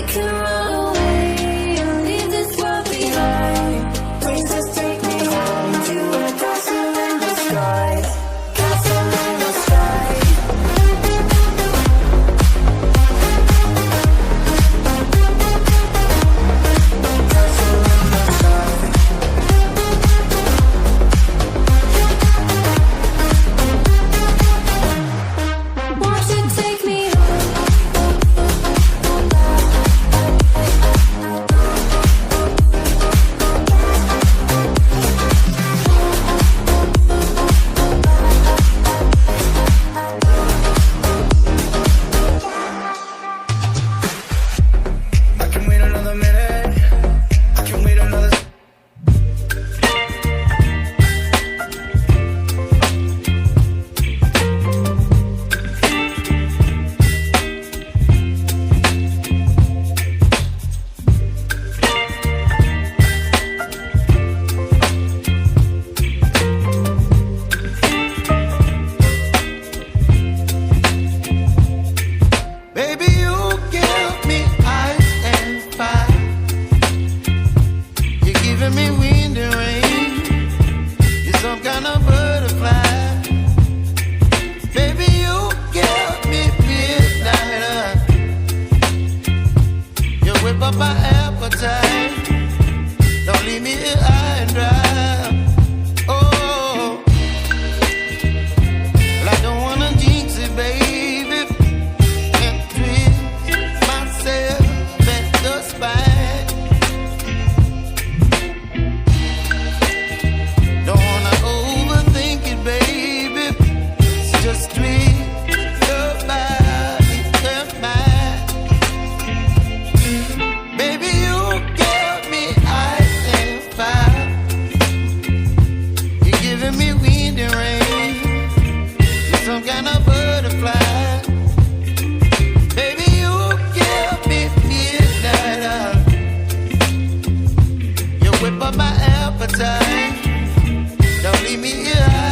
can run away and leave this world behind. Princess, take me home to a castle in the sky. Castle in the sky. Castle in the sky. Won't you take me I can wait another minute. I can wait another. Baby, you give me ice and fire. You're giving me wind and rain. You're some kind of butterfly. Baby, you give me midnight. You whip up my appetite. Don't leave me here high and dry. Oh, well, I don't wanna jinx it, baby. And twist myself at the spine. Don't wanna overthink it, baby. It's just twist your body and mine. Baby, you give me ice and fire. You're giving me wind and rain. You're some kind of butterfly. Baby, you give me midnight. You whip up my appetite. Don't leave me here.